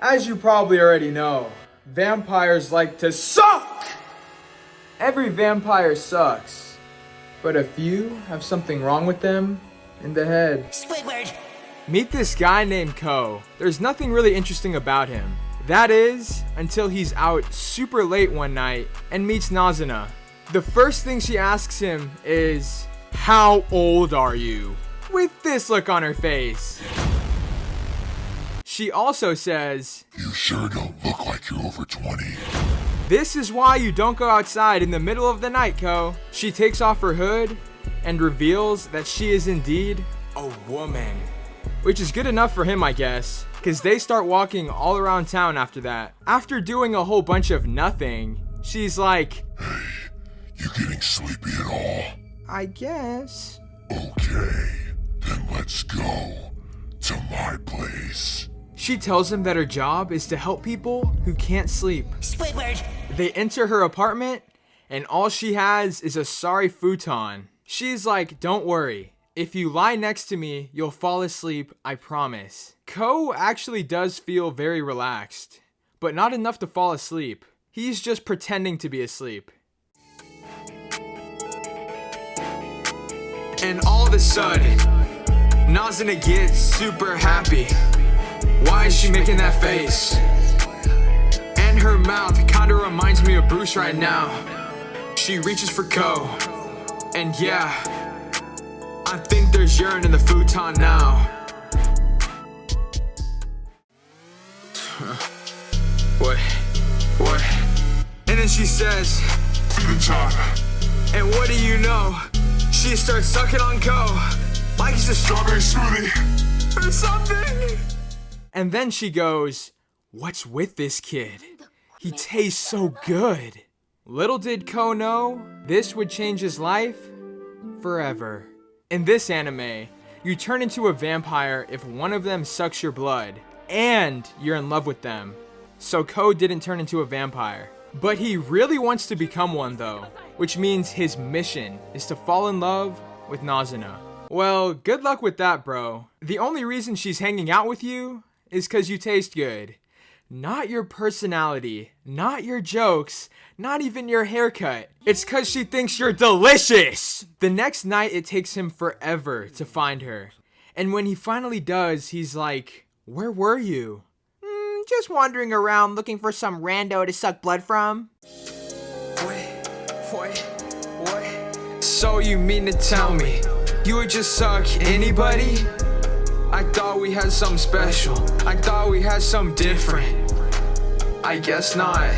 As you probably already know, vampires like to suck! Every vampire sucks, but a few have something wrong with them in the head. Squidward! Meet this guy named Ko. There's nothing really interesting about him. That is, until he's out super late one night and meets Nazuna. The first thing she asks him is, "How old are you?" with this look on her face. She also says, "You sure don't look like you're over 20. "This is why you don't go outside in the middle of the night, Ko." She takes off her hood and reveals that she is indeed a woman. Which is good enough for him, I guess, because they start walking all around town after that. After doing a whole bunch of nothing, she's like, Hey, you getting sleepy at all? "I guess." Okay, then let's go to my place. She tells him that her job is to help people who can't sleep. Squidward! They enter her apartment, and all she has is a sorry futon. She's like, "Don't worry. If you lie next to me, you'll fall asleep, I promise." Ko actually does feel very relaxed, but not enough to fall asleep. He's just pretending to be asleep. And all of a sudden, Nazuna gets super happy. Why is she making that face? And her mouth kinda reminds me of Bruce right now. She reaches for Ko, and yeah, I think there's urine in the futon now. What? And then she says, "Feed the child." and what do you know? She starts sucking on Ko like he's a strawberry smoothie or something. And then she goes, "What's with this kid? He tastes so good." Little did Ko know, this would change his life forever. In this anime, you turn into a vampire if one of them sucks your blood, and you're in love with them. So Ko didn't turn into a vampire. But he really wants to become one though, which means his mission is to fall in love with Nazuna. Well, good luck with that, bro. The only reason she's hanging out with you is cause you taste good. Not your personality, not your jokes, not even your haircut. It's cause she thinks you're delicious! The next night it takes him forever to find her. And when he finally does, he's like, "Where were you?" Just wandering around looking for some rando to suck blood from. What? So you mean to tell me you would just suck anybody? I thought we had something special. I thought we had something different. I guess not.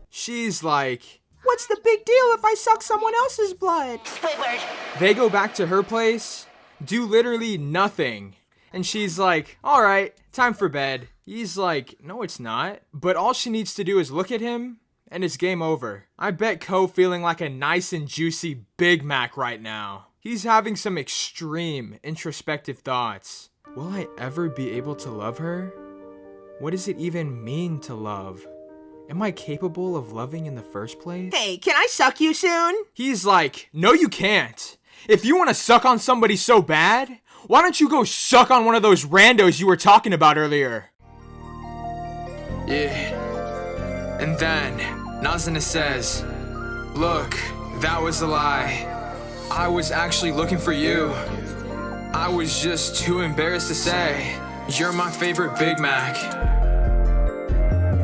She's like, What's the big deal if I suck someone else's blood? Squidward! they go back to her place, do literally nothing. And she's like, "Alright, time for bed." He's like, "No, it's not." But all she needs to do is look at him, and it's game over. I bet Ko feeling like a nice and juicy Big Mac right now. He's having some extreme introspective thoughts. Will I ever be able to love her? What does it even mean to love? Am I capable of loving in the first place? Hey, can I suck you soon? He's like, "No, you can't. If you want to suck on somebody so bad, why don't you go suck on one of those randos you were talking about earlier?" Yeah. And then Nazuna says, "Look, that was a lie. I was actually looking for you. I was just too embarrassed to say, you're my favorite Big Mac.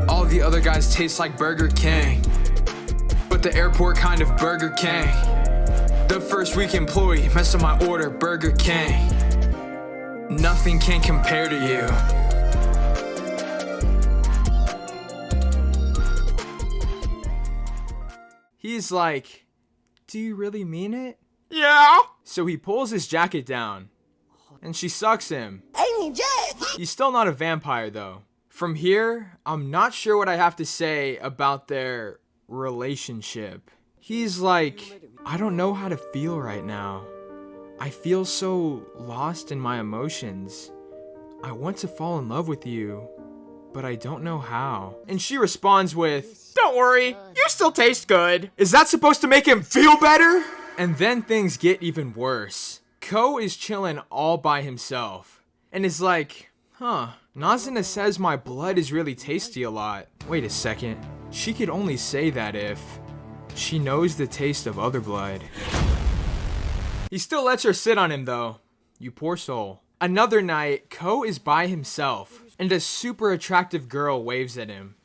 All the other guys taste like Burger King, but the airport kind of Burger King. The first week employee messed up my order, Burger King. Nothing can compare to you." He's like, "Do you really mean it?" Yeah. So he pulls his jacket down, and she sucks him. Hey, Jack! He's still not a vampire though. From here, I'm not sure what I have to say about their relationship. He's like, "I don't know how to feel right now. I feel so lost in my emotions. I want to fall in love with you, but I don't know how." And she responds with, Don't worry, you still taste good. "Is that supposed to make him feel better?" And then things get even worse. Ko is chilling all by himself and is like, Nazuna says my blood is really tasty a lot. Wait a second. She could only say that if she knows the taste of other blood. He still lets her sit on him though. You poor soul. Another night, Ko is by himself and a super attractive girl waves at him.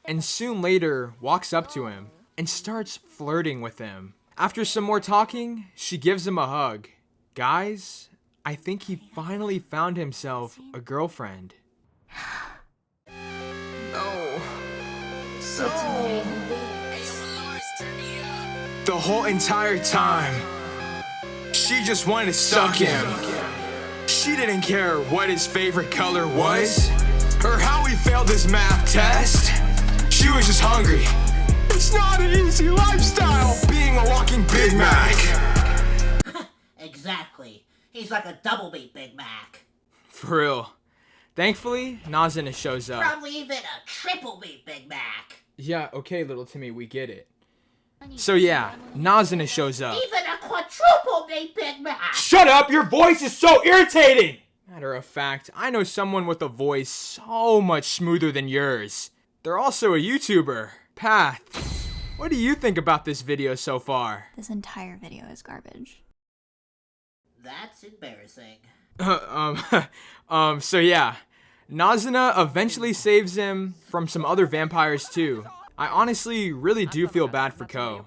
And soon later walks up to him and starts flirting with him. After some more talking, she gives him a hug. Guys, I think he finally found himself a girlfriend. No. The whole entire time, she just wanted to suck him. She didn't care what his favorite color was, or how he failed his math test. She was just hungry. It's not an easy lifestyle, being a walking Big Mac. Exactly. He's like a double meat Big Mac. For real. Thankfully, Nazuna shows up. Probably even a triple meat Big Mac. Yeah, okay, little Timmy, we get it. So yeah, Nazuna shows up. Even a quadruple meat Big Mac. Shut up! Your voice is so irritating! Matter of fact, I know someone with a voice so much smoother than yours. They're also a YouTuber. Path, what do you think about this video so far? This entire video is garbage. That's embarrassing. So yeah, Nazuna eventually saves him from some other vampires too. I honestly really do feel bad for Ko.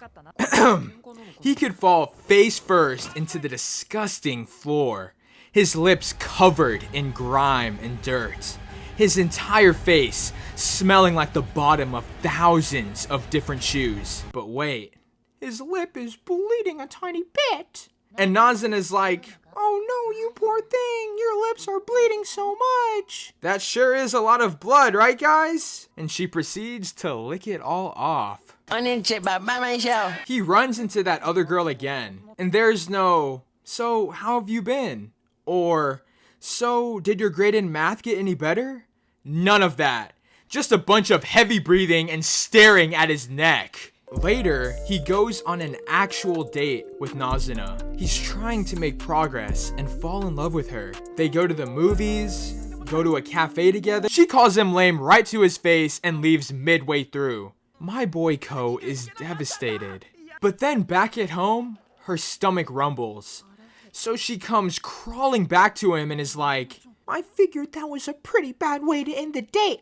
He could fall face first into the disgusting floor, his lips covered in grime and dirt, his entire face smelling like the bottom of thousands of different shoes. But wait, his lip is bleeding a tiny bit. And Nazuna's like, oh no, you poor thing, your lips are bleeding so much. That sure is a lot of blood, right guys? And she proceeds to lick it all off. He runs into that other girl again, and there's no, so how have you been? Or, so did your grade in math get any better? None of that. Just a bunch of heavy breathing and staring at his neck. Later, he goes on an actual date with Nazuna. He's trying to make progress and fall in love with her. They go to the movies, go to a cafe together. She calls him lame right to his face and leaves midway through. My boy Ko is devastated. But then back at home, her stomach rumbles. So she comes crawling back to him and is like, I figured that was a pretty bad way to end the date.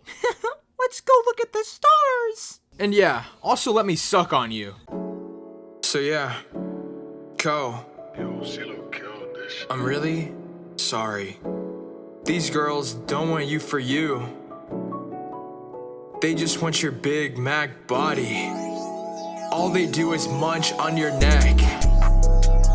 Let's go look at the stars. And yeah, also let me suck on you. So yeah, Ko, I'm really sorry. These girls don't want you for you. They just want your Big Mac body. All they do is munch on your neck.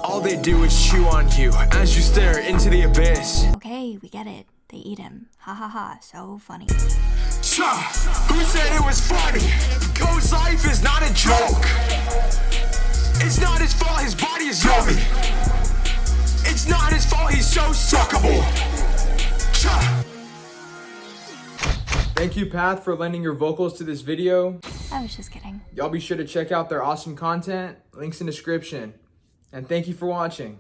All they do is chew on you as you stare into the abyss. Okay, we get it. They eat him. Ha ha ha, so funny. Who said it was funny? Ko's life is not a joke. It's not his fault his body is yummy. It's not his fault he's so suckable. Thank you, Path, for lending your vocals to this video. I was just kidding. Y'all be sure to check out their awesome content. Links in description. And thank you for watching.